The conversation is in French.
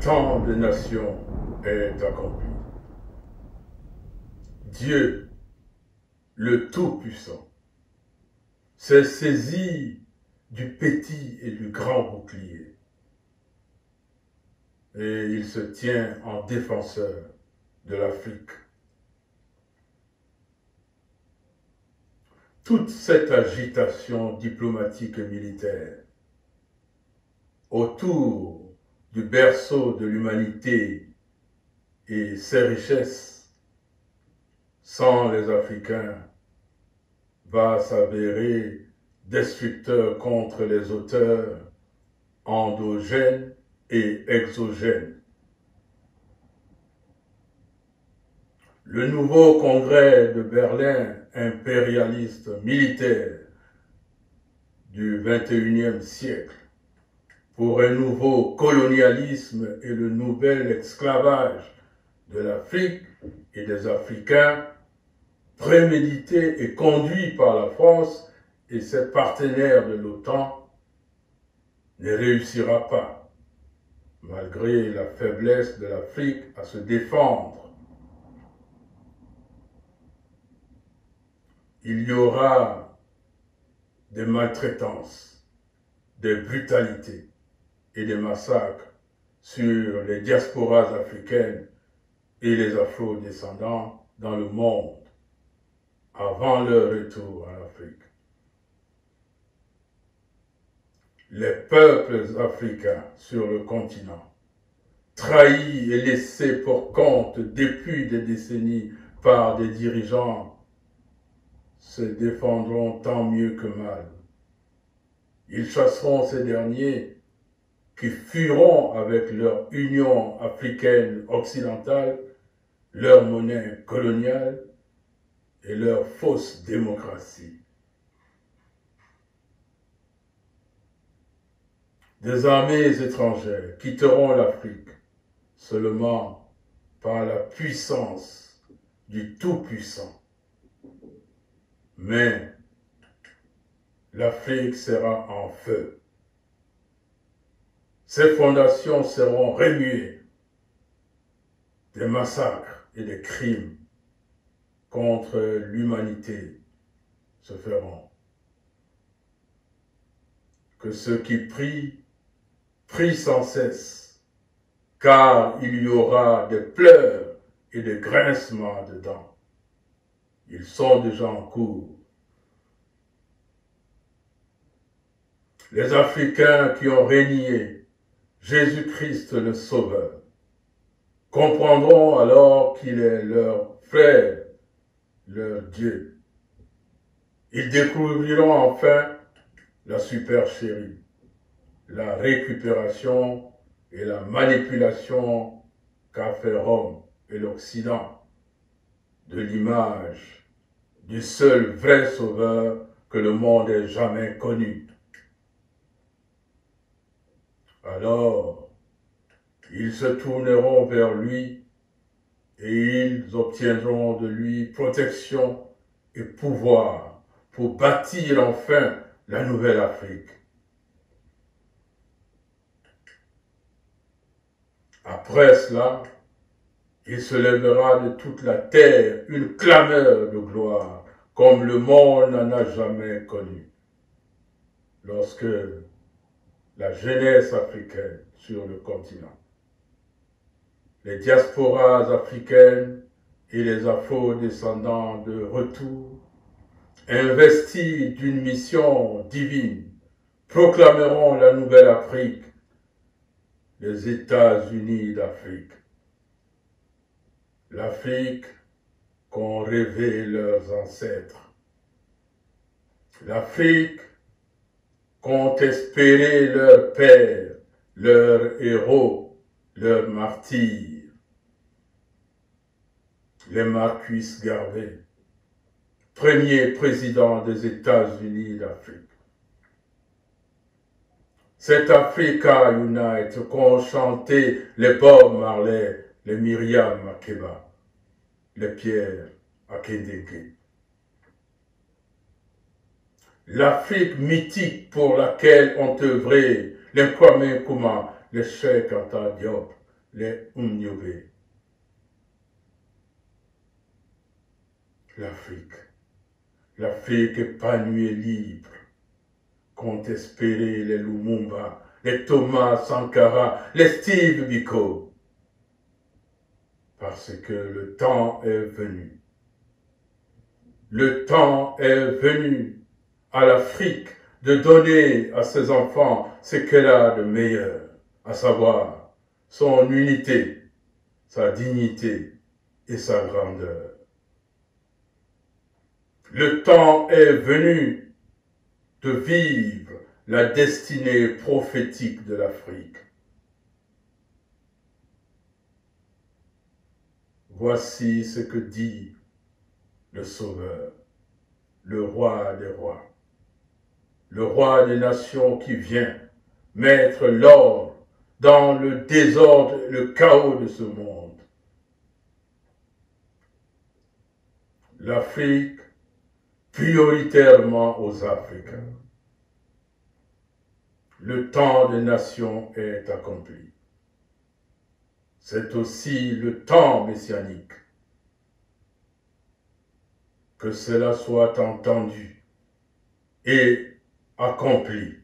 temps de nation est accompli. Dieu, le Tout-Puissant, s'est saisi du petit et du grand bouclier. Et il se tient en défenseur de l'Afrique. Toute cette agitation diplomatique et militaire autour du berceau de l'humanité et ses richesses, sans les Africains, va s'avérer destructeur contre les auteurs endogènes et exogènes. Le nouveau congrès de Berlin impérialiste militaire du XXIe siècle pour un nouveau colonialisme et le nouvel esclavage de l'Afrique et des Africains, prémédité et conduit par la France et ses partenaires de l'OTAN, ne réussira pas, malgré la faiblesse de l'Afrique à se défendre. Il y aura des maltraitances, des brutalités et des massacres sur les diasporas africaines et les afro-descendants dans le monde avant leur retour en Afrique. Les peuples africains sur le continent, trahis et laissés pour compte depuis des décennies par des dirigeants, se défendront tant mieux que mal. Ils chasseront ces derniers qui fuiront avec leur Union africaine occidentale, leur monnaie coloniale et leur fausse démocratie. Des armées étrangères quitteront l'Afrique seulement par la puissance du Tout-Puissant. Mais l'Afrique sera en feu. Ses fondations seront remuées. Des massacres et des crimes contre l'humanité se feront. Que ceux qui prient, prient sans cesse, car il y aura des pleurs et des grincements de dents. Ils sont déjà en cours. Les Africains qui ont renié Jésus-Christ le Sauveur comprendront alors qu'il est leur frère, leur Dieu. Ils découvriront enfin la supercherie, la récupération et la manipulation qu'a fait Rome et l'Occident de l'image du seul vrai sauveur que le monde ait jamais connu. Alors, ils se tourneront vers lui et ils obtiendront de lui protection et pouvoir pour bâtir enfin la nouvelle Afrique. Après cela, il se lèvera de toute la terre une clameur de gloire, comme le monde n'en a jamais connu. Lorsque la jeunesse africaine sur le continent, les diasporas africaines et les afro-descendants de retour, investis d'une mission divine, proclameront la nouvelle Afrique, les États-Unis d'Afrique. L'Afrique qu'ont rêvé leurs ancêtres. L'Afrique qu'ont espéré leurs pères, leurs héros, leurs martyrs. Les Marcus Garvey, premier président des États-Unis d'Afrique. Cette Africa Unite qu'ont chanté les Bob Marley, les Myriam Makeba, les Pierre Akédéké. L'Afrique mythique pour laquelle ont œuvré les Kwame Nkrumah, les Cheikh Anta Diop, les Umniobé. L'Afrique épanouie et libre, compte espérer les Lumumba, les Thomas Sankara, les Steve Biko, parce que le temps est venu. Le temps est venu à l'Afrique de donner à ses enfants ce qu'elle a de meilleur, à savoir son unité, sa dignité et sa grandeur. Le temps est venu de vivre la destinée prophétique de l'Afrique. Voici ce que dit le Sauveur, le roi des rois, le roi des nations qui vient mettre l'ordre dans le désordre et le chaos de ce monde. L'Afrique prioritairement aux Africains. Le temps des nations est accompli. C'est aussi le temps messianique. Que cela soit entendu et accompli.